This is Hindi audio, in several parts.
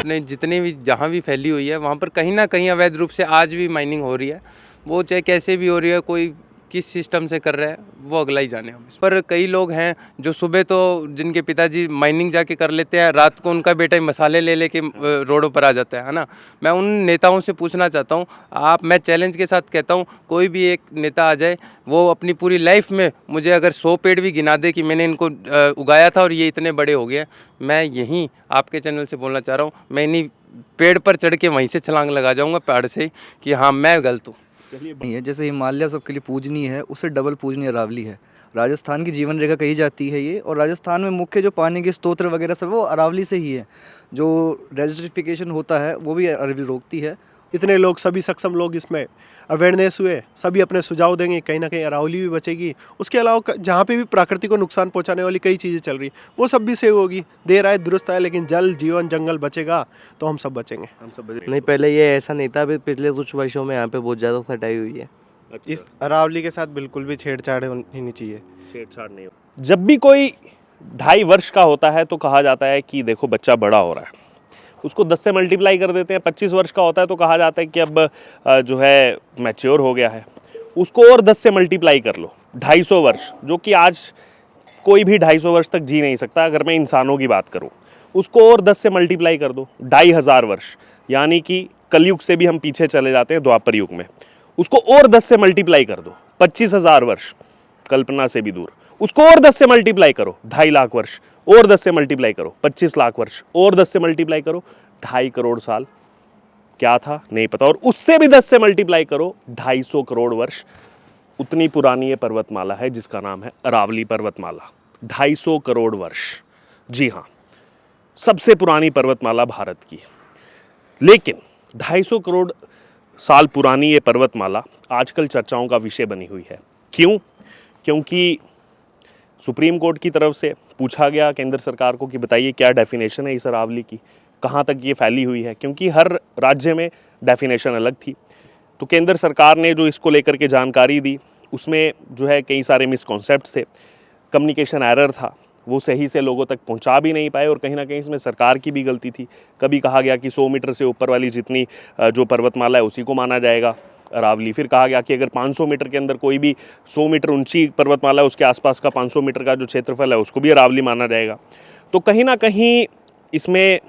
अपने जितने भी जहाँ भी फैली हुई है वहाँ पर कहीं ना कहीं अवैध रूप से आज भी माइनिंग हो रही है। वो चाहे कैसे भी हो रही है, कोई किस सिस्टम से कर रहा है वो अगला ही जाने। हम इस पर कई लोग हैं जो सुबह तो जिनके पिताजी माइनिंग जाके कर लेते हैं, रात को उनका बेटा ही मसाले ले लेके रोडों पर आ जाता है ना। मैं उन नेताओं से पूछना चाहता हूँ, मैं चैलेंज के साथ कहता हूँ, कोई भी एक नेता आ जाए, वो अपनी पूरी लाइफ में मुझे अगर 100 पेड़ भी गिना दे कि मैंने इनको उगाया था और ये इतने बड़े हो गए, मैं यहीं आपके चैनल से बोलना चाह रहा हूँ, मैं इन्हीं पेड़ पर चढ़ के वहीं से छलांग लगा जाऊँगा पहाड़ से कि हाँ मैं गलत हूँ। नहीं है, जैसे हिमालय सबके लिए पूजनीय है, उससे डबल पूजनीय अरावली है। राजस्थान की जीवन रेखा कही जाती है ये, और राजस्थान में मुख्य जो पानी के स्रोत वगैरह सब वो अरावली से ही है। जो डेजर्टिफिकेशन होता है वो भी अरावली रोकती है। इतने लोग, सभी सक्षम लोग इसमें अवेयरनेस हुए, सभी अपने सुझाव देंगे, कहीं ना कहीं अरावली भी बचेगी। उसके अलावा जहाँ पे भी प्रकृति को नुकसान पहुँचाने वाली कई चीज़ें चल रही वो सब भी सेव होगी। देर आए दुरुस्त आए, लेकिन जल जीवन जंगल बचेगा तो हम सब बचेंगे। नहीं, पहले ये ऐसा नहीं था, अभी पिछले कुछ वर्षों में यहाँ पे बहुत ज़्यादा सटाई हुई है। इस अरावली के साथ बिल्कुल भी छेड़छाड़ ही नहीं चाहिए। छेड़छाड़ नहीं हो। जब भी कोई 2.5 वर्ष का होता है तो कहा जाता है कि देखो बच्चा बड़ा हो रहा है, उसको 10 से मल्टीप्लाई कर देते हैं। 25 वर्ष का होता है तो कहा जाता है कि अब जो है मैच्योर हो गया है, उसको और 10 से मल्टीप्लाई कर लो, 250 वर्ष, जो कि आज कोई भी 250 वर्ष तक जी नहीं सकता अगर मैं इंसानों की बात करूं। उसको और 10 से मल्टीप्लाई कर दो, 2500 वर्ष, यानी कि कलयुग से भी हम पीछे चले जाते हैं द्वापर युग में। उसको और 10 से मल्टीप्लाई कर दो, 25,000 वर्ष, कल्पना से भी दूर। उसको और 10 से मल्टीप्लाई करो, 2.5 लाख वर्ष, और 10 से मल्टीप्लाई करो, 25 लाख वर्ष, और 10 से मल्टीप्लाई करो, 2.5 करोड़ साल। क्या था नहीं पता। और उससे भी 10 से मल्टीप्लाई करो, 250 करोड़ वर्ष। उतनी पुरानी ये पर्वतमाला है जिसका नाम है अरावली पर्वतमाला। 250 करोड़ वर्ष, जी हाँ, सबसे पुरानी पर्वतमाला भारत की। लेकिन 250 करोड़ साल पुरानी ये पर्वतमाला आजकल चर्चाओं का विषय बनी हुई है। क्यों? क्योंकि सुप्रीम कोर्ट की तरफ से पूछा गया केंद्र सरकार को कि बताइए क्या डेफिनेशन है इस अरावली की, कहाँ तक ये फैली हुई है, क्योंकि हर राज्य में डेफिनेशन अलग थी। तो केंद्र सरकार ने जो इसको लेकर के जानकारी दी उसमें जो है कई सारे मिसकॉन्सेप्ट थे, कम्युनिकेशन एरर था, वो सही से लोगों तक पहुंचा भी नहीं पाए, और कहीं ना कहीं इसमें सरकार की भी गलती थी। कभी कहा गया कि 100 मीटर से ऊपर वाली जितनी जो पर्वतमाला है उसी को माना जाएगा अरावली। फिर कहा गया कि अगर 500 मीटर के अंदर कोई भी 100 मीटर ऊंची पर्वतमाला है, उसके आसपास का 500 मीटर का जो क्षेत्रफल है उसको भी अरावली माना जाएगा। तो कहीं ना कहीं इसमें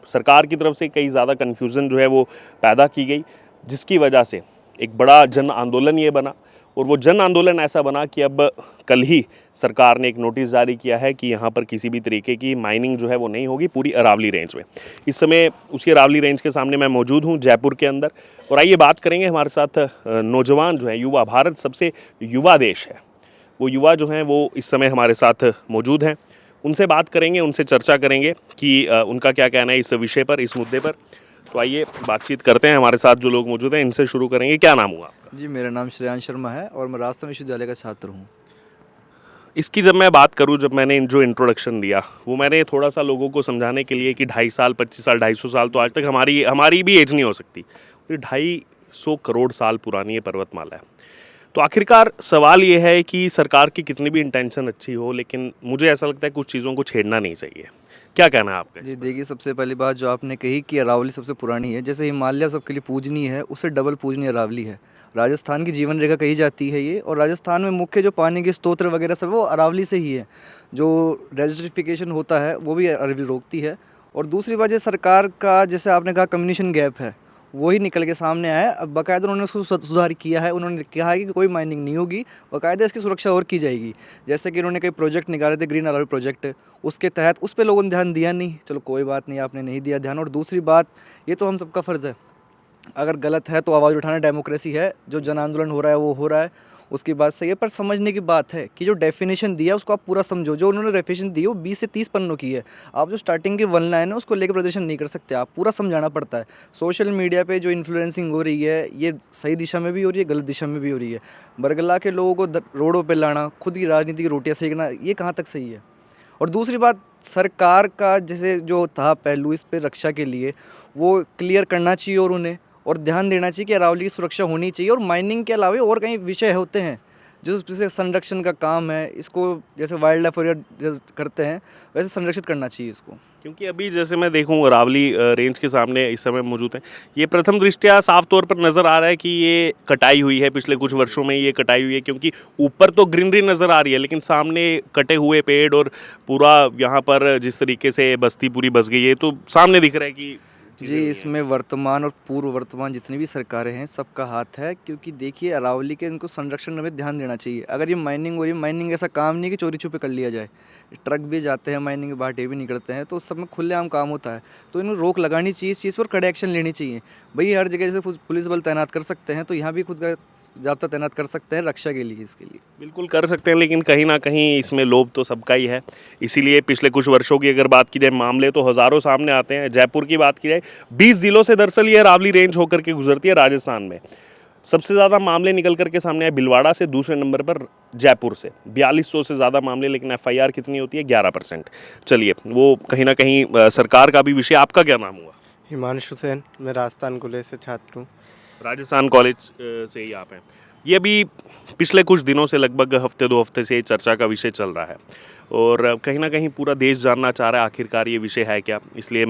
सरकार की तरफ से कई ज़्यादा कन्फ्यूज़न जो है वो पैदा की गई, जिसकी वजह से एक बड़ा जन आंदोलन ये बना। और वो जन आंदोलन ऐसा बना कि अब कल ही सरकार ने एक नोटिस जारी किया है कि यहाँ पर किसी भी तरीके की माइनिंग जो है वो नहीं होगी पूरी अरावली रेंज में। इस समय उसी अरावली रेंज के सामने मैं मौजूद हूँ जयपुर के अंदर, और आइए बात करेंगे हमारे साथ नौजवान जो है, युवा। भारत सबसे युवा देश है, वो युवा जो हैं वो इस समय हमारे साथ मौजूद हैं। उनसे बात करेंगे, उनसे चर्चा करेंगे कि उनका क्या कहना है इस विषय पर, इस मुद्दे पर। तो आइए बातचीत करते हैं। हमारे साथ जो लोग मौजूद हैं इनसे शुरू करेंगे। क्या नाम हुआ आपका? जी, मेरा नाम श्रेयांश शर्मा है और मैं राजस्थान विश्वविद्यालय का छात्र हूँ। इसकी जब मैं बात करूं, जब मैंने जो इंट्रोडक्शन दिया वो मैंने थोड़ा सा लोगों को समझाने के लिए कि 2.5 साल, 25 साल, 250 साल तो आज तक हमारी भी एज नहीं हो सकती। ये 250 करोड़ साल पुरानी ये पर्वतमाला है। तो आखिरकार सवाल ये है कि सरकार की कितनी भी इंटेंशन अच्छी हो, लेकिन मुझे ऐसा लगता है कुछ चीज़ों को छेड़ना नहीं चाहिए। क्या कहना है आपका? जी देखिए, सबसे पहली बात जो आपने कही कि अरावली सबसे पुरानी है, जैसे हिमालय सबके लिए पूजनीय है, उससे डबल पूजनीय अरावली है। राजस्थान की जीवन रेखा कही जाती है ये, और राजस्थान में मुख्य जो पानी के स्रोत वगैरह सब वो अरावली से ही है। जो डेजर्टिफिकेशन होता है वो भी अरावली रोकती है। और दूसरी बात, सरकार का जैसे आपने कहा कम्युनिकेशन गैप है, वही निकल के सामने आया है। अब बाकायदा उन्होंने उसको सुधार किया है। उन्होंने कहा है कि कोई माइनिंग नहीं होगी, बाकायदा इसकी सुरक्षा और की जाएगी। जैसे कि उन्होंने कई प्रोजेक्ट निकाले थे, ग्रीन अरावली प्रोजेक्ट, उसके तहत उस पर लोगों ने ध्यान दिया नहीं। चलो कोई बात नहीं, आपने नहीं दिया ध्यान। और दूसरी बात, ये तो हम सबका फ़र्ज़ है, अगर गलत है तो आवाज़ उठाना डेमोक्रेसी है। जो जन आंदोलन हो रहा है वो हो रहा है, उसकी बात सही है, पर समझने की बात है कि जो डेफिनेशन दिया उसको आप पूरा समझो। जो उन्होंने डेफिनेशन दी वो 20 से 30 पन्नों की है। आप जो स्टार्टिंग की 1 लाइन है उसको लेकर प्रदर्शन नहीं कर सकते, आप पूरा समझाना पड़ता है। सोशल मीडिया पे जो इन्फ्लुएंसिंग हो रही है, ये सही दिशा में भी हो रही है, गलत दिशा में भी हो रही है। बरगला के लोगों को रोडों पर लाना, खुद की राजनीति की रोटियाँ सेकना, ये कहाँ तक सही है? और दूसरी बात, सरकार का जैसे जो था पहलू इस पर रक्षा के लिए, वो क्लियर करना चाहिए और उन्हें और ध्यान देना चाहिए कि अरावली की सुरक्षा होनी चाहिए। और माइनिंग के अलावा और कई विषय होते हैं जो जैसे संरक्षण का काम है, इसको जैसे वाइल्ड लाइफ एरिया करते हैं वैसे संरक्षित करना चाहिए इसको। क्योंकि अभी जैसे मैं देखूं अरावली रेंज के सामने इस समय मौजूद है, ये प्रथम दृष्टया साफ तौर पर नज़र आ रहा है कि ये कटाई हुई है, पिछले कुछ वर्षों में ये कटाई हुई है, क्योंकि ऊपर तो ग्रीनरी नज़र आ रही है लेकिन सामने कटे हुए पेड़ और पूरा यहाँ पर जिस तरीके से बस्ती पूरी बस गई है, तो सामने दिख रहा है कि जी, इसमें वर्तमान और पूर्व वर्तमान जितनी भी सरकारें हैं सबका हाथ है, क्योंकि देखिए अरावली के इनको संरक्षण में ध्यान देना चाहिए। अगर ये माइनिंग हो रही है, माइनिंग ऐसा काम नहीं कि चोरी छुपे कर लिया जाए, ट्रक भी जाते हैं माइनिंग के बाटे भी निकलते हैं, तो उस सब में खुलेआम काम होता है। तो इन्हें रोक लगानी चाहिए, इस चीज़ पर कड़े एक्शन लेनी चाहिए। भाई हर जगह जैसे पुलिस बल तैनात कर सकते हैं, तो यहाँ भी खुद का जाब्ता तैनात कर सकते हैं रक्षा के लिए, इसके लिए बिल्कुल कर सकते हैं, लेकिन कहीं ना कहीं इसमें लोभ तो सबका ही है। इसीलिए पिछले कुछ वर्षों की अगर बात की जाए, मामले तो हज़ारों सामने आते हैं। जयपुर की बात की जाए, 20 ज़िलों से दरअसल ये अरावली रेंज होकर के गुजरती है राजस्थान में। सबसे ज़्यादा मामले निकल करके सामने आए भिलवाड़ा से, दूसरे नंबर पर जयपुर से 4200 से ज़्यादा मामले, लेकिन एफआईआर कितनी होती है? 11%। चलिए, वो कहीं ना कहीं सरकार का भी विषय। आपका क्या नाम हुआ? हिमांशु सेन, मैं राजस्थान कॉलेज से छात्र हूँ। राजस्थान कॉलेज से ही आप हैं। ये अभी पिछले कुछ दिनों से लगभग हफ्ते 2 हफ्ते से चर्चा का विषय चल रहा है और कहीं ना कहीं पूरा देश जानना चाह रहा है आखिरकार ये विषय है क्या। इसलिए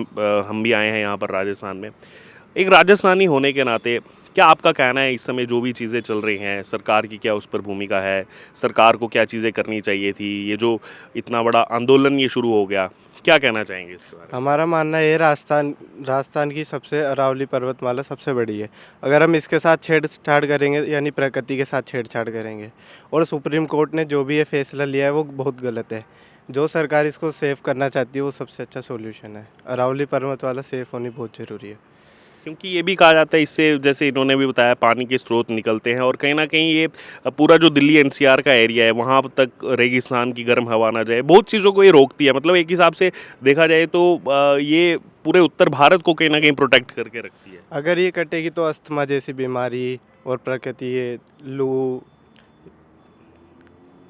हम भी आए हैं यहाँ पर राजस्थान में। एक राजस्थानी होने के नाते क्या आपका कहना है, इस समय जो भी चीज़ें चल रही हैं, सरकार की क्या उस पर भूमिका है? सरकार को क्या चीज़ें करनी चाहिए थी? ये जो इतना बड़ा आंदोलन ये शुरू हो गया, क्या कहना चाहेंगे इसके बारे में? हमारा मानना है राजस्थान की सबसे अरावली पर्वतमाला सबसे बड़ी है। अगर हम इसके साथ छेड़छाड़ करेंगे, यानी प्रकृति के साथ छेड़छाड़ करेंगे, और सुप्रीम कोर्ट ने जो भी ये फैसला लिया है वो बहुत गलत है। जो सरकार इसको सेव करना चाहती है वो सबसे अच्छा सॉल्यूशन है। अरावली पर्वतमाला सेफ होनी बहुत ज़रूरी है, क्योंकि ये भी कहा जाता है इससे, जैसे इन्होंने भी बताया, पानी के स्रोत निकलते हैं और कहीं ना कहीं ये पूरा जो दिल्ली एनसीआर का एरिया है वहाँ तक रेगिस्तान की गर्म हवा ना जाए, बहुत चीज़ों को ये रोकती है। मतलब एक हिसाब से देखा जाए तो ये पूरे उत्तर भारत को कहीं ना कहीं प्रोटेक्ट करके रखती है। अगर ये कटेगी तो अस्थमा जैसी बीमारी और प्रकृति ये लू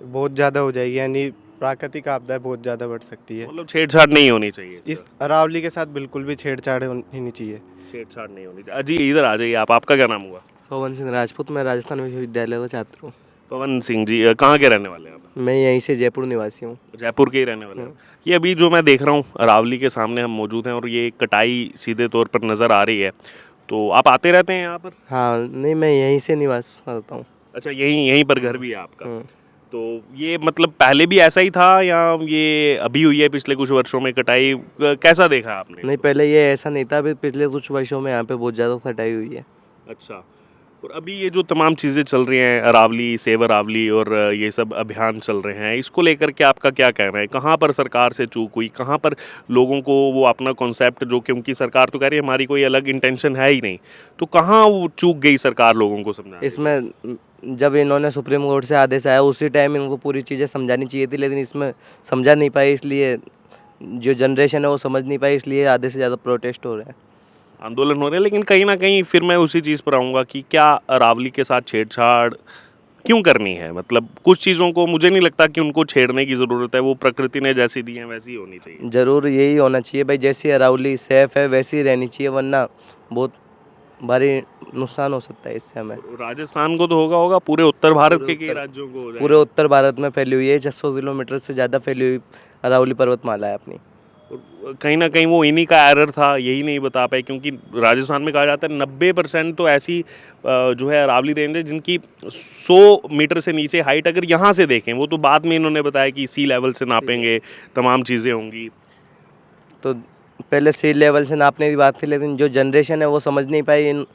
बहुत ज़्यादा हो जाएगी, यानी प्राकृतिक आपदाएं बहुत ज़्यादा बढ़ सकती है। मतलब छेड़छाड़ नहीं होनी चाहिए, इस अरावली के साथ बिल्कुल भी छेड़छाड़ होनी नहीं चाहिए। छेड़छाड़ नहीं होनी चाहिए। जी इधर आ जाइए आप, आपका क्या नाम हुआ? पवन सिंह राजपूत, मैं राजस्थान विश्वविद्यालय का छात्र हूँ। पवन सिंह जी, कहाँ के रहने वाले हैं आप? मैं यहीं से जयपुर निवासी हूँ। जयपुर के ही रहने वाले हैं। ये अभी जो मैं देख रहा हूँ अरावली के सामने हम मौजूद हैं और ये कटाई सीधे तौर पर नज़र आ रही है, तो आप आते रहते हैं यहाँ पर? हाँ, नहीं, मैं यहीं से निवास करता हूँ। अच्छा, यहीं पर घर भी है आपका? तो ये मतलब पहले भी ऐसा ही था या ये अभी हुई है पिछले कुछ वर्षों में कटाई? कैसा देखा आपने? नहीं, पहले ये ऐसा नहीं था, अभी पिछले कुछ वर्षों में यहाँ पे बहुत ज़्यादा कटाई हुई है। अच्छा, और अभी ये जो तमाम चीज़ें चल रही हैं, अरावली, सेव अरावली और ये सब अभियान चल रहे हैं, इसको लेकर के आपका क्या कहना है? कहाँ पर सरकार से चूक हुई? कहाँ पर लोगों को वो अपना कॉन्सेप्ट, जो क्योंकि सरकार तो कह रही है हमारी कोई अलग इंटेंशन है ही नहीं, तो कहाँ वो चूक गई सरकार लोगों को समझाने? इसमें जब इन्होंने सुप्रीम कोर्ट से आदेश आया उसी टाइम इनको पूरी चीज़ें समझानी चाहिए थी, लेकिन इसमें समझा नहीं पाई, इसलिए जो जनरेशन है वो समझ नहीं पाई, इसलिए आधे से ज़्यादा प्रोटेस्ट हो रहे हैं, आंदोलन हो रहे हैं। लेकिन कहीं ना कहीं फिर मैं उसी चीज़ पर आऊँगा कि क्या अरावली के साथ छेड़छाड़ क्यों करनी है? मतलब कुछ चीज़ों को मुझे नहीं लगता कि उनको छेड़ने की ज़रूरत है, वो प्रकृति ने जैसी दी है वैसी होनी चाहिए। ज़रूर यही होना चाहिए भाई, जैसी अरावली सेफ है वैसी रहनी चाहिए, वरना बहुत भारी नुकसान हो सकता है इससे हमें। राजस्थान को तो होगा, पूरे उत्तर भारत के कई राज्यों को हो जाएगा। पूरे उत्तर भारत में फैली हुई है, 600 किलोमीटर से ज़्यादा फैली हुई अरावली पर्वतमाला है अपनी। और कहीं ना कहीं वो इन्हीं का एरर था, यही नहीं बता पाए, क्योंकि राजस्थान में कहा जाता है 90% तो ऐसी जो है अरावली रेंज है जिनकी 100 मीटर से नीचे हाइट अगर यहाँ से देखें, वो तो बाद में इन्होंने बताया कि सी लेवल से नापेंगे, तमाम चीज़ें होंगी। तो पहले सी लेवल से नापने की बात थी, लेकिन जो जनरेशन है वो समझ नहीं पाई,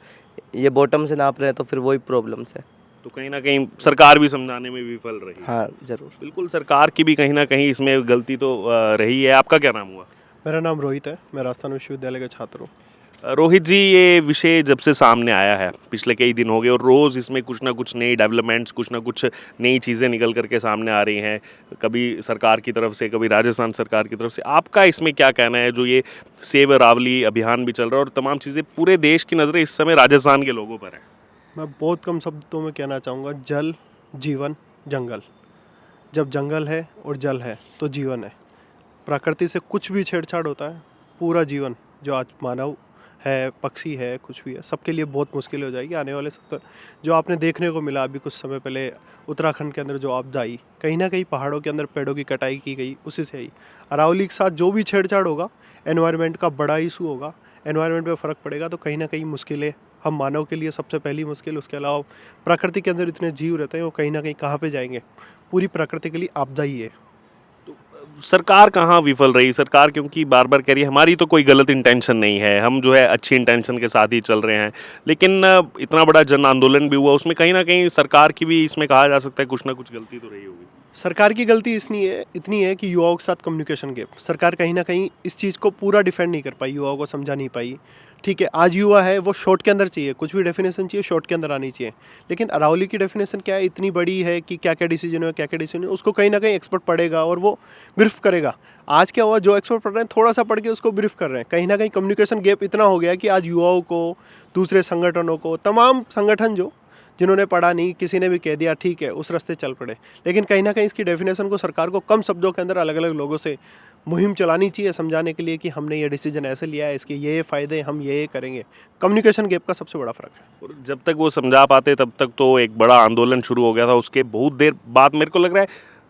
ये बॉटम से नाप रहे हैं, तो फिर वही प्रॉब्लम्स है। तो कहीं ना कहीं सरकार भी समझाने में विफल रही। हाँ, ज़रूर। बिल्कुल, सरकार की भी कहीं ना कहीं इसमें गलती तो रही है। आपका क्या नाम हुआ? मेरा नाम रोहित है, मैं राजस्थान विश्वविद्यालय का छात्र हूँ। रोहित जी, ये विषय जब से सामने आया है, पिछले कई दिन हो गए और रोज़ इसमें कुछ ना कुछ नई डेवलपमेंट्स, कुछ ना कुछ नई चीज़ें निकल करके सामने आ रही हैं, कभी सरकार की तरफ से, कभी राजस्थान सरकार की तरफ से। आपका इसमें क्या कहना है? जो ये सेव अरावली अभियान भी चल रहा है और तमाम चीज़ें, पूरे देश की नज़रें इस समय राजस्थान के लोगों पर है। मैं बहुत कम शब्दों में कहना चाहूँगा, जल, जीवन, जंगल। जब जंगल है और जल है तो जीवन है। प्रकृति से कुछ भी छेड़छाड़ होता है, पूरा जीवन जो आज मानव है, पक्षी है, कुछ भी है, सबके लिए बहुत मुश्किल हो जाएगी आने वाले समय। जो आपने देखने को मिला अभी कुछ समय पहले उत्तराखंड के अंदर जो आपदा आई, कहीं ना कहीं पहाड़ों के अंदर पेड़ों की कटाई की गई, उसी से आई। अरावली के साथ जो भी छेड़छाड़ होगा, एनवायरनमेंट का बड़ा इशू होगा, एनवायरनमेंट पे फ़र्क पड़ेगा, तो कहीं ना कहीं मुश्किलें हम मानव के लिए सबसे पहली मुश्किल। उसके अलावा प्रकृति के अंदर इतने जीव रहते हैं, वो कहीं ना कहीं कहाँ पे जाएंगे, पूरी प्रकृति के लिए आपदा ही है। सरकार कहाँ विफल रही? सरकार क्योंकि बार बार कह रही है हमारी तो कोई गलत इंटेंशन नहीं है, हम जो है अच्छी इंटेंशन के साथ ही चल रहे हैं, लेकिन इतना बड़ा जन आंदोलन भी हुआ, उसमें कहीं ना कहीं सरकार की भी इसमें कहा जा सकता है कुछ ना कुछ गलती तो रही होगी। सरकार की गलती इतनी है कि युवाओं के साथ कम्युनिकेशन गैप। सरकार कहीं ना कहीं इस चीज़ को पूरा डिफेंड नहीं कर पाई, युवाओं को समझा नहीं पाई। ठीक है, आज युवा है, वो शॉर्ट के अंदर चाहिए, कुछ भी डेफिनेशन चाहिए शॉर्ट के अंदर आनी चाहिए। लेकिन अरावली की डेफिनेशन क्या है, इतनी बड़ी है कि क्या क्या डिसीजन है, क्या क्या डिसीजन है, उसको कहीं ना कहीं एक्सपर्ट पढ़ेगा और वो ब्रीफ करेगा। आज क्या हुआ, जो एक्सपर्ट पढ़ रहे हैं थोड़ा सा पढ़ के उसको ब्रीफ कर रहे हैं। कहीं ना कहीं कम्युनिकेशन गैप इतना हो गया कि आज युवाओं को, दूसरे संगठनों को, तमाम संगठन जो जिन्होंने पढ़ा नहीं, किसी ने भी कह दिया ठीक है, उस रास्ते चल पड़े। लेकिन कहीं ना कहीं इसकी डेफिनेशन को सरकार को कम शब्दों के अंदर अलग अलग लोगों से मुहिम चलानी चाहिए, समझाने के लिए कि हमने ये डिसीजन ऐसे लिया है, इसके ये फ़ायदे, हम ये करेंगे। कम्युनिकेशन गैप का सबसे बड़ा फ़र्क है। और जब तक वो समझा पाते तब तक तो एक बड़ा आंदोलन शुरू हो गया था, उसके बहुत देर बाद मेरे को लग रहा है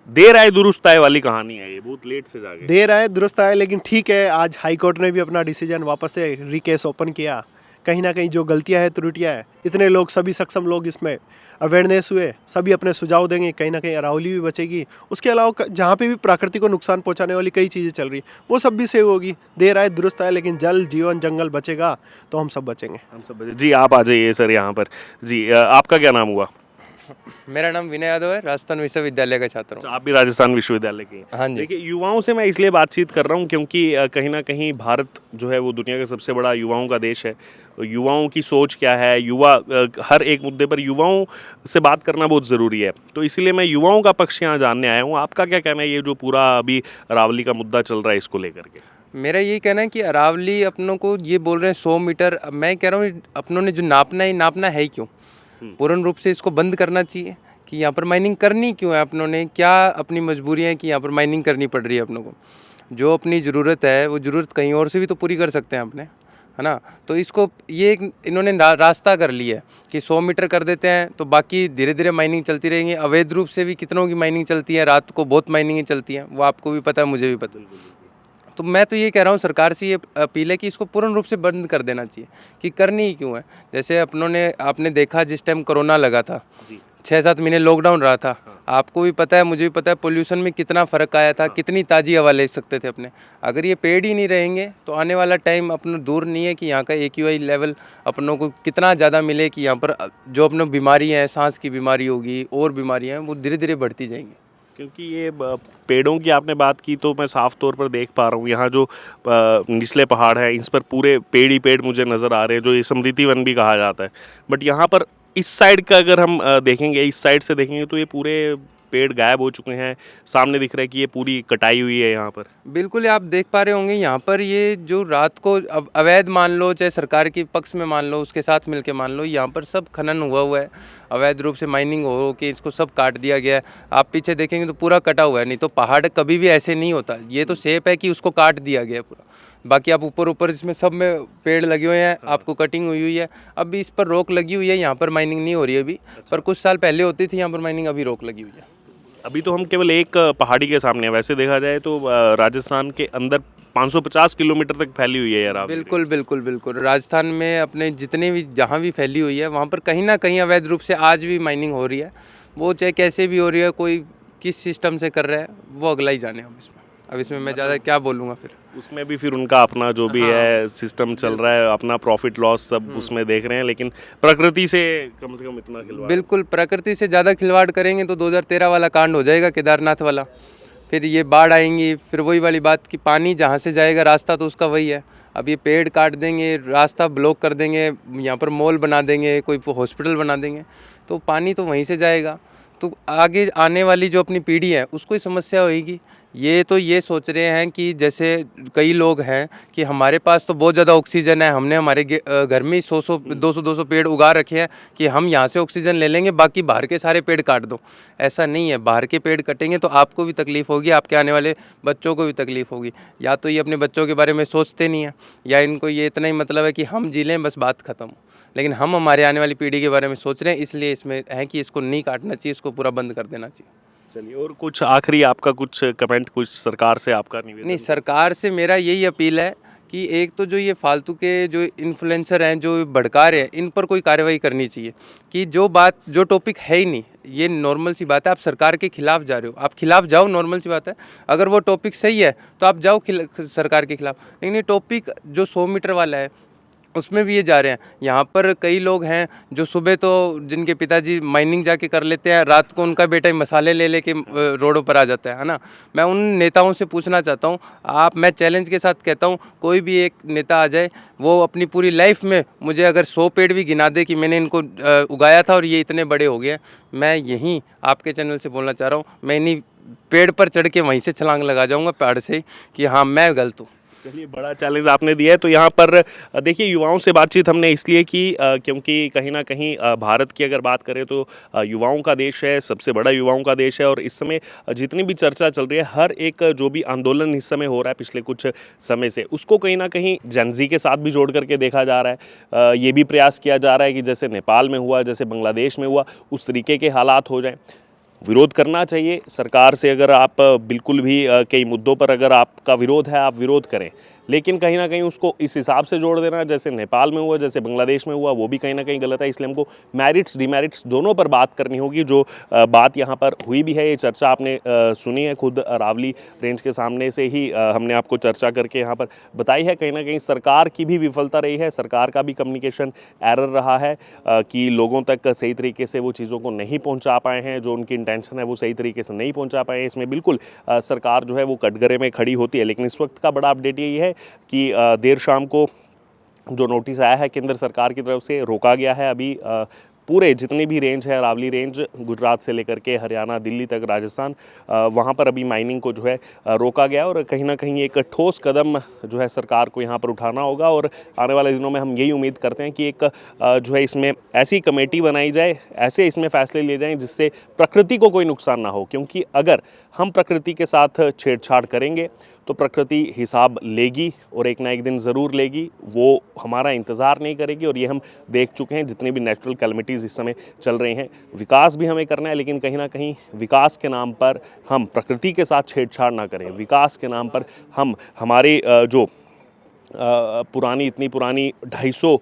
देर आए दुरुस्त आए वाली कहानी है, ये बहुत लेट से जाके देर आए दुरुस्त आए, लेकिन ठीक है, आज हाई कोर्ट ने भी अपना डिसीजन वापस से रिकेस ओपन किया। कहीं ना कहीं जो गलतियां हैं, त्रुटियां हैं, इतने लोग, सभी सक्षम लोग इसमें अवेयरनेस हुए, सभी अपने सुझाव देंगे, कहीं ना कहीं अरावली भी बचेगी। उसके अलावा जहाँ पे भी प्रकृति को नुकसान पहुँचाने वाली कई चीज़ें चल रही, वो सब भी सेव होगी। देर आए दुरुस्त आए, लेकिन जल, जीवन, जंगल बचेगा तो हम सब बचेंगे। हम सब जी। आप आ जाइए सर यहाँ पर जी। आपका क्या नाम हुआ? मेरा नाम विनय यादव है, राजस्थान विश्वविद्यालय का छात्र हूँ। आप भी राजस्थान विश्वविद्यालय के हैं। हाँ जी। देखिए, युवाओं से मैं इसलिए बातचीत कर रहा हूँ क्योंकि कहीं ना कहीं भारत जो है वो दुनिया का सबसे बड़ा युवाओं का देश है। युवाओं की सोच क्या है, युवा हर एक मुद्दे पर युवाओं से बात करना बहुत ज़रूरी है, तो इसीलिए मैं युवाओं का पक्ष यहाँ जानने आया हूँ। आपका क्या कहना है, ये जो पूरा अभी अरावली का मुद्दा चल रहा है, इसको लेकर के? मेरा यही कहना है कि अरावली अपनों को ये बोल रहे हैं 100 मीटर, अब मैं कह रहा हूँ अपनों ने जो नापना है क्यों? पूर्ण रूप से इसको बंद करना चाहिए कि यहाँ पर माइनिंग करनी क्यों है अपनों ने, क्या अपनी मजबूरियाँ हैं कि यहाँ पर माइनिंग करनी पड़ रही है अपनों को। जो अपनी ज़रूरत है वो ज़रूरत कहीं और से भी तो पूरी कर सकते हैं अपने, है ना। तो इसको ये इन्होंने रास्ता कर लिया है कि 100 मीटर कर देते हैं तो बाकी धीरे धीरे माइनिंग चलती रहेंगी। अवैध रूप से भी कितनों की माइनिंग चलती है, रात को बहुत माइनिंग चलती हैं, वो आपको भी पता है, मुझे भी पता है। तो मैं तो ये कह रहा हूँ सरकार से ये अपील है कि इसको पूर्ण रूप से बंद कर देना चाहिए कि करनी ही क्यों है। जैसे अपनों ने, आपने देखा जिस टाइम कोरोना लगा था, 6-7 महीने लॉकडाउन रहा था, आपको भी पता है, मुझे भी पता है, पोल्यूशन में कितना फ़र्क आया था, कितनी ताज़ी हवा ले सकते थे अपने। अगर ये पेड़ ही नहीं रहेंगे तो आने वाला टाइम अपना दूर नहीं है कि यहाँ का AQI लेवल अपनों को कितना ज़्यादा मिले कि यहाँ पर जो अपनों बीमारी हैं, सांस की बीमारी होगी और बीमारियाँ हैं, वो धीरे धीरे बढ़ती जाएंगी। क्योंकि ये पेड़ों की आपने बात की तो मैं साफ तौर पर देख पा रहा हूँ यहाँ जो निचले पहाड़ हैं, इस पर पूरे पेड़ ही पेड़ मुझे नज़र आ रहे हैं, जो ये समृद्धि वन भी कहा जाता है। बट यहाँ पर इस साइड का अगर हम देखेंगे, इस साइड से देखेंगे तो ये पूरे पेड़ गायब हो चुके हैं। सामने दिख रहा है कि ये पूरी कटाई हुई है यहाँ पर। बिल्कुल, आप देख पा रहे होंगे यहाँ पर ये जो रात को अवैध मान लो, चाहे सरकार के पक्ष में मान लो, उसके साथ मिलके मान लो, यहाँ पर सब खनन हुआ है, अवैध रूप से माइनिंग हो के इसको सब काट दिया गया है। आप पीछे देखेंगे तो पूरा कटा हुआ है, नहीं तो पहाड़ कभी भी ऐसे नहीं होता। ये तो शेप है कि उसको काट दिया गया पूरा। बाकी आप ऊपर इसमें सब में पेड़ लगे हुए हैं, आपको कटिंग हुई है। अब भी इस पर रोक लगी हुई है, यहाँ पर माइनिंग नहीं हो रही है अभी, पर कुछ साल पहले होती थी यहाँ पर माइनिंग, अभी रोक लगी हुई है। अभी तो हम केवल एक पहाड़ी के सामने हैं, वैसे देखा जाए तो राजस्थान के अंदर 550 किलोमीटर तक फैली हुई है यार। बिल्कुल बिल्कुल बिल्कुल, राजस्थान में अपने जितने भी जहाँ भी फैली हुई है वहाँ पर कहीं ना कहीं अवैध रूप से आज भी माइनिंग हो रही है। वो चाहे कैसे भी हो रही है, कोई किस सिस्टम से कर रहा है, वो अगला ही जाने। अब इसमें मैं ज़्यादा क्या बोलूँगा, फिर उसमें भी फिर उनका अपना जो भी है सिस्टम चल रहा है, अपना प्रॉफिट लॉस सब उसमें देख रहे हैं, लेकिन प्रकृति से कम इतना खिलवाड़। बिल्कुल, प्रकृति से ज़्यादा खिलवाड़ करेंगे तो 2013 वाला कांड हो जाएगा, केदारनाथ वाला। फिर ये बाढ़ आएंगी, फिर वही वाली बात कि पानी जहाँ से जाएगा रास्ता तो उसका वही है। अब ये पेड़ काट देंगे, रास्ता ब्लॉक कर देंगे, यहाँ पर मॉल बना देंगे, कोई हॉस्पिटल बना देंगे, तो पानी तो वहीं से जाएगा। तो आगे आने वाली जो अपनी पीढ़ी है उसको ही समस्या होगी ये तो ये सोच रहे हैं कि जैसे कई लोग हैं कि हमारे पास तो बहुत ज़्यादा ऑक्सीजन है, हमने हमारे घर में ही 100 200 पेड़ उगा रखे हैं कि हम यहाँ से ऑक्सीजन ले लेंगे, बाकी बाहर के सारे पेड़ काट दो। ऐसा नहीं है, बाहर के पेड़ कटेंगे तो आपको भी तकलीफ़ होगी, आपके आने वाले बच्चों को भी तकलीफ़ होगी। या तो ये अपने बच्चों के बारे में सोचते नहीं हैं, या इनको ये इतना ही मतलब है कि हम जी लें बस बात ख़त्म। लेकिन हम हमारे आने वाली पीढ़ी के बारे में सोच रहे हैं, इसलिए इसमें है कि इसको नहीं काटना चाहिए, इसको पूरा बंद कर देना चाहिए। चलिए, और कुछ आखिरी आपका कुछ कमेंट, कुछ सरकार से आपका निवेदन? नहीं, सरकार से मेरा यही अपील है कि एक तो जो ये फालतू के जो इन्फ्लुएंसर हैं, जो भड़का रहे हैं, इन पर कोई कार्रवाई करनी चाहिए कि जो टॉपिक है ही नहीं, ये नॉर्मल सी बात है, आप सरकार के खिलाफ जा रहे हो, आप खिलाफ जाओ, नॉर्मल सी बात है। अगर वो टॉपिक सही है तो आप जाओ सरकार के खिलाफ, लेकिन ये टॉपिक जो 100 मीटर वाला है उसमें भी ये जा रहे हैं। यहाँ पर कई लोग हैं जो सुबह तो जिनके पिताजी माइनिंग जाके कर लेते हैं, रात को उनका बेटा मसाले ले लेके रोडों पर आ जाता है ना। मैं उन नेताओं से पूछना चाहता हूँ, मैं चैलेंज के साथ कहता हूँ, कोई भी एक नेता आ जाए, वो अपनी पूरी लाइफ में मुझे अगर 100 पेड़ भी गिना दे कि मैंने इनको उगाया था और ये इतने बड़े हो गए, मैं यहीं आपके चैनल से बोलना चाह रहा हूँ, मैं इन्हीं पेड़ पर चढ़ के वहीं से छलांग लगा जाऊँगा पहाड़ से कि हाँ मैं गलत हूँ। चलिए, बड़ा चैलेंज आपने दिया है। तो यहाँ पर देखिए, युवाओं से बातचीत हमने इसलिए की क्योंकि कहीं ना कहीं भारत की अगर बात करें तो युवाओं का देश है, सबसे बड़ा युवाओं का देश है। और इस समय जितनी भी चर्चा चल रही है, हर एक जो भी आंदोलन इस समय हो रहा है पिछले कुछ समय से, उसको कहीं ना कहीं जेन-ज़ी के साथ भी जोड़ करके देखा जा रहा है। ये भी प्रयास किया जा रहा है कि जैसे नेपाल में हुआ, जैसे बांग्लादेश में हुआ, उस तरीके के हालात हो जाएं। विरोध करना चाहिए सरकार से। अगर आप बिल्कुल भी कई मुद्दों पर अगर आपका विरोध है, आप विरोध करें, लेकिन कहीं ना कहीं उसको इस हिसाब से जोड़ देना जैसे नेपाल में हुआ, जैसे बांग्लादेश में हुआ, वो भी कहीं ना कहीं गलत है। इसलिए हमको मेरिट्स डिमेरिट्स दोनों पर बात करनी होगी। जो बात यहाँ पर हुई भी है, ये चर्चा आपने सुनी है, खुद अरावली रेंज के सामने से ही हमने आपको चर्चा करके यहाँ पर बताई है। कहीं ना कहीं सरकार की भी विफलता रही है, सरकार का भी कम्युनिकेशन एरर रहा है कि लोगों तक सही तरीके से वो चीज़ों को नहीं पहुँचा पाए हैं, जो उनकी इंटेंशन है वो सही तरीके से नहीं पहुँचा पाए हैं। इसमें बिल्कुल सरकार जो है वो कटघरे में खड़ी होती है। लेकिन इस वक्त का बड़ा अपडेट यही है कि देर शाम को जो नोटिस आया है केंद्र सरकार की तरफ से, रोका गया है अभी पूरे जितनी भी रेंज है, अरावली रेंज गुजरात से लेकर के हरियाणा, दिल्ली तक, राजस्थान, वहाँ पर अभी माइनिंग को जो है रोका गया। और कहीं ना कहीं एक ठोस कदम जो है सरकार को यहाँ पर उठाना होगा। और आने वाले दिनों में हम यही उम्मीद करते हैं कि एक जो है इसमें ऐसी कमेटी बनाई जाए, ऐसे इसमें फैसले लिए जाएं जिससे प्रकृति को कोई नुकसान ना हो। क्योंकि अगर हम प्रकृति के साथ छेड़छाड़ करेंगे तो प्रकृति हिसाब लेगी, और एक ना एक दिन ज़रूर लेगी। वो हमारा इंतज़ार नहीं करेगी। और ये हम देख चुके हैं, जितनी भी नेचुरल कैलेमिटीज़ इस समय चल रही हैं। विकास भी हमें करना है, लेकिन कहीं ना कहीं विकास के नाम पर हम प्रकृति के साथ छेड़छाड़ ना करें। विकास के नाम पर हम हमारे जो पुरानी, इतनी पुरानी 250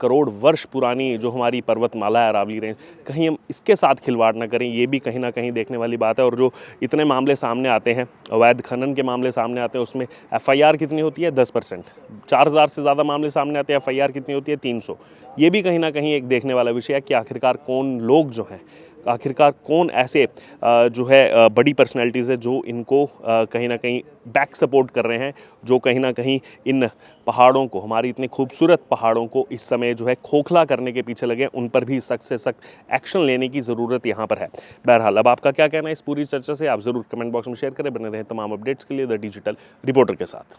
करोड़ वर्ष पुरानी जो हमारी पर्वतमाला है अरावली रेंज, कहीं हम इसके साथ खिलवाड़ ना करें। ये भी कहीं ना कहीं देखने वाली बात है। और जो इतने मामले सामने आते हैं, अवैध खनन के मामले सामने आते हैं, उसमें FIR कितनी होती है? 10%। 4000 से ज़्यादा मामले सामने आते हैं, FIR कितनी होती है? 300। ये भी कहीं ना कहीं एक देखने वाला विषय है कि आखिरकार कौन लोग जो हैं, आखिरकार कौन ऐसे जो है बड़ी पर्सनैलिटीज़ है जो इनको कहीं ना कहीं बैक सपोर्ट कर रहे हैं, जो कहीं ना कहीं इन पहाड़ों को, हमारी इतने खूबसूरत पहाड़ों को इस समय जो है खोखला करने के पीछे लगे। उन पर भी सख्त से सख्त एक्शन लेने की ज़रूरत यहाँ पर है। बहरहाल, अब आपका क्या कहना है इस पूरी चर्चा से, आप ज़रूर कमेंट बॉक्स में शेयर करें। बने रहें तमाम अपडेट्स के लिए द डिजिटल रिपोर्टर के साथ।